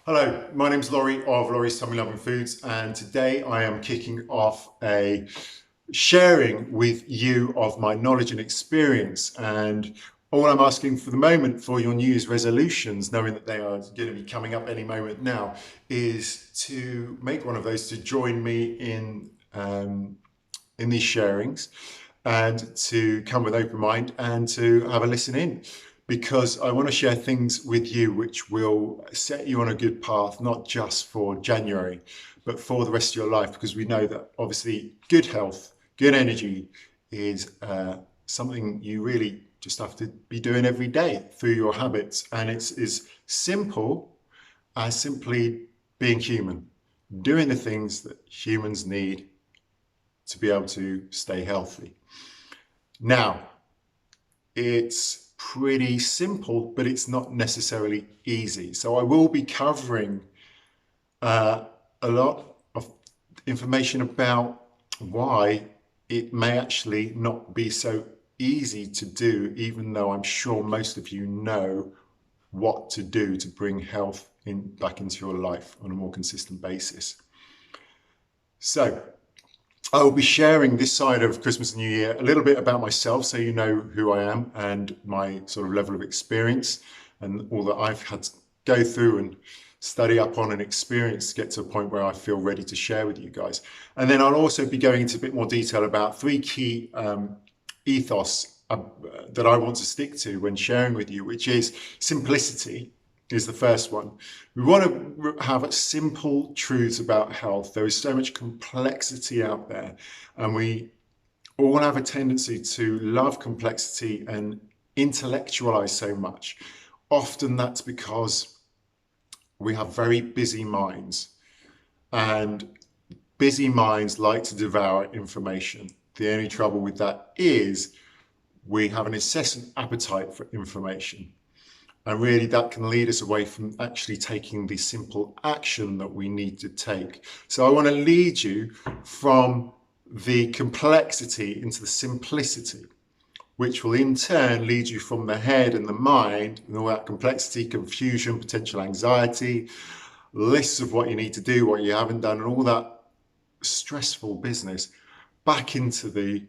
Hello, my name's Laurie of Laurie's Tummy Loving Foods, and today I am kicking off a sharing with you of my knowledge and experience. And all I'm asking for the moment for your New Year's resolutions, knowing that they are going to be coming up any moment now, is to make one of those to join me in these sharings and to come with open mind and to have a listen in, because I want to share things with you which will set you on a good path, not just for January, but for the rest of your life, because we know that obviously good health, good energy is something you really just have to be doing every day through your habits. And it's as simple as simply being human, doing the things that humans need to be able to stay healthy. Now, it's pretty simple, but it's not necessarily easy. So I will be covering a lot of information about why it may actually not be so easy to do, even though I'm sure most of you know what to do to bring health back into your life on a more consistent basis. So I will be sharing this side of Christmas and New Year a little bit about myself, so you know who I am and my sort of level of experience and all that I've had to go through and study up on and experience to get to a point where I feel ready to share with you guys. And then I'll also be going into a bit more detail about three key ethos that I want to stick to when sharing with you, which is simplicity is the first one. We want to have simple truths about health. There is so much complexity out there, and we all have a tendency to love complexity and intellectualize so much. Often that's because we have very busy minds, and busy minds like to devour information. The only trouble with that is we have an incessant appetite for information. And really that can lead us away from actually taking the simple action that we need to take. So I want to lead you from the complexity into the simplicity, which will in turn lead you from the head and the mind and all that complexity, confusion, potential anxiety, lists of what you need to do, what you haven't done, and all that stressful business back into the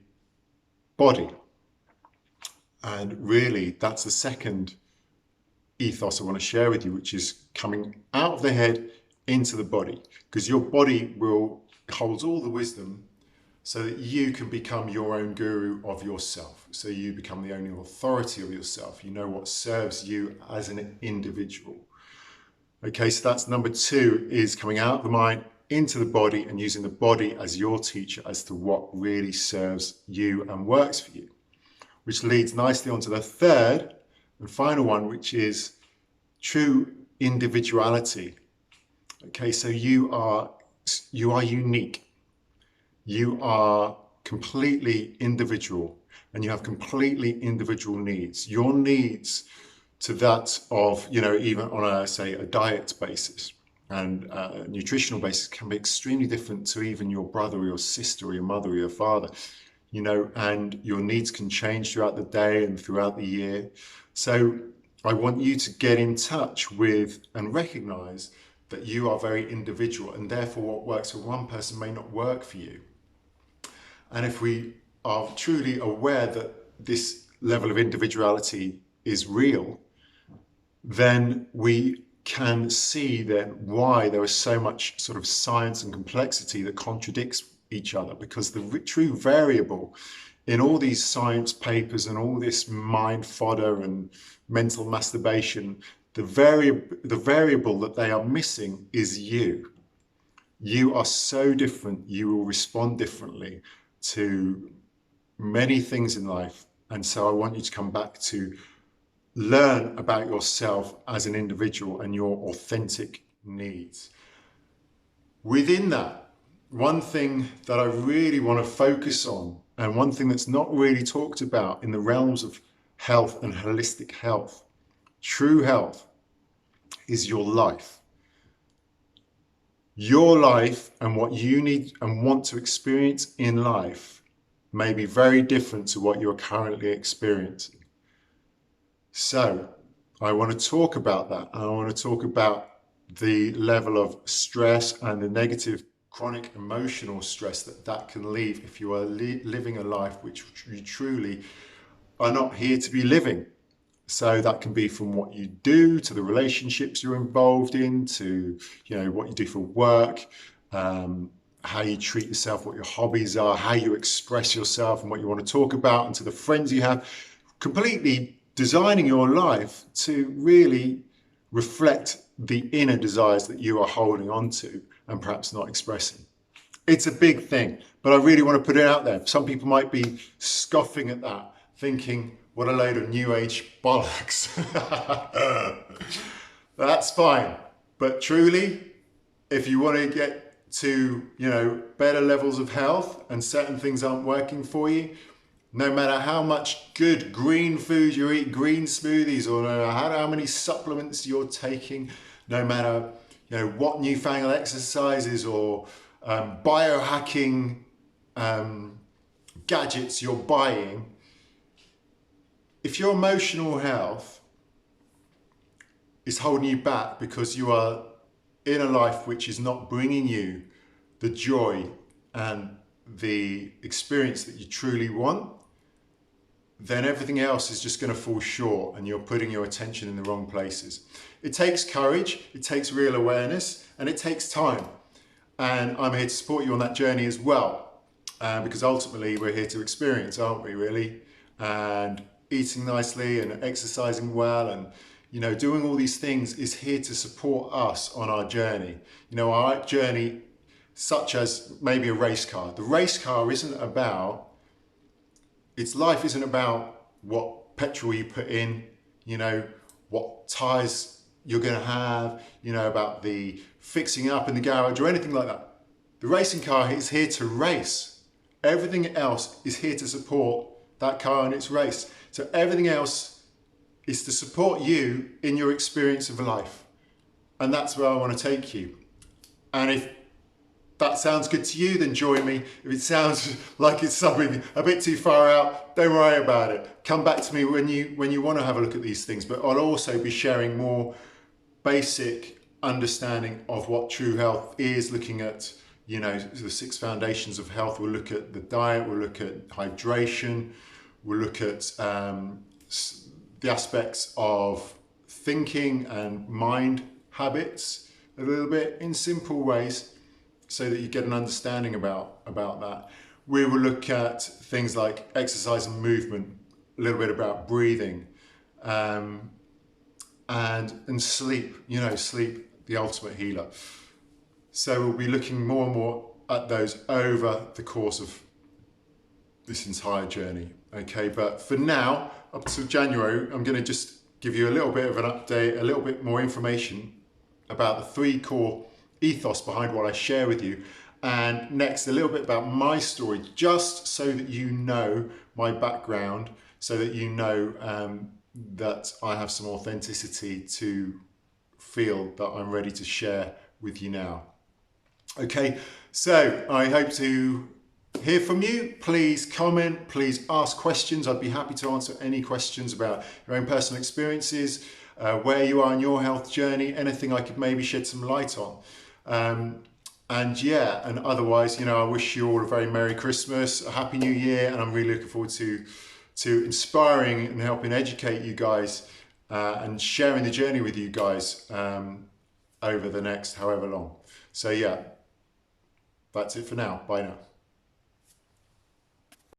body. And really that's the second ethos I want to share with you, which is coming out of the head into the body, because your body holds all the wisdom so that you can become your own guru of yourself. So you become the only authority of yourself. You know what serves you as an individual. Okay, so that's number two, is coming out of the mind into the body and using the body as your teacher as to what really serves you and works for you, which leads nicely onto the third and final one, which is true individuality. Okay, so you are unique. You are completely individual, and you have completely individual needs. Your needs to that of, even on a diet basis and a nutritional basis can be extremely different to even your brother or your sister or your mother or your father, and your needs can change throughout the day and throughout the year. So I want you to get in touch with and recognize that you are very individual, and therefore what works for one person may not work for you. And if we are truly aware that this level of individuality is real, then we can see then why there is so much sort of science and complexity that contradicts each other, because the true variable in all these science papers and all this mind fodder and mental masturbation, the variable that they are missing is you. You are so different. You will respond differently to many things in life. And so I want you to come back to learn about yourself as an individual and your authentic needs. Within that, one thing that I really want to focus on, and one thing that's not really talked about in the realms of health and holistic health, true health, is your life. Your life and what you need and want to experience in life may be very different to what you're currently experiencing. So I want to talk about that. I want to talk about the level of stress and the negative chronic emotional stress that that can leave if you are living a life which you truly are not here to be living. So that can be from what you do to the relationships you're involved in to, you know, what you do for work, how you treat yourself, what your hobbies are, how you express yourself and what you want to talk about, and to the friends you have. Completely designing your life to really reflect the inner desires that you are holding on to and perhaps not expressing. It's a big thing, but I really want to put it out there. Some people might be scoffing at that, thinking, what a load of new age bollocks. That's fine. But truly, if you want to get to, you know, better levels of health and certain things aren't working for you, no matter how much good green food you eat, green smoothies, or no matter how many supplements you're taking, no matter, you know, what newfangled exercises or biohacking gadgets you're buying, if your emotional health is holding you back because you are in a life which is not bringing you the joy and the experience that you truly want, then everything else is just going to fall short and you're putting your attention in the wrong places. It takes courage, it takes real awareness, and it takes time. And I'm here to support you on that journey as well, because ultimately we're here to experience, aren't we, really? And eating nicely and exercising well and, you know, doing all these things is here to support us on our journey. You know, our journey, such as maybe a race car. The race car isn't about, its life isn't about what petrol you put in, you know, what tyres you're going to have, you know, about the fixing up in the garage or anything like that. The racing car is here to race. Everything else is here to support that car in its race. So everything else is to support you in your experience of life. And that's where I want to take you. And if that sounds good to you, then join me. If it sounds like it's something a bit too far out, don't worry about it. Come back to me when you want to have a look at these things. But I'll also be sharing more basic understanding of what true health is, looking at, you know, the 6 foundations of health. We'll look at the diet, we'll look at hydration, we'll look at the aspects of thinking and mind habits a little bit in simple ways so that you get an understanding about that. We will look at things like exercise and movement, a little bit about breathing, and sleep, you know, sleep, the ultimate healer. So we'll be looking more and more at those over the course of this entire journey. Okay, but for now, up to January, I'm going to just give you a little bit of an update, a little bit more information about the 3 core ethos behind what I share with you. And next, a little bit about my story, just so that you know my background, so that you know that I have some authenticity to feel that I'm ready to share with you now. Okay, so I hope to hear from you. Please comment, please ask questions. I'd be happy to answer any questions about your own personal experiences, where you are in your health journey, anything I could maybe shed some light on. And yeah, and otherwise, you know, I wish you all a very Merry Christmas, a Happy New Year, and I'm really looking forward to inspiring and helping educate you guys and sharing the journey with you guys over the next however long. So yeah, that's it for now. Bye now.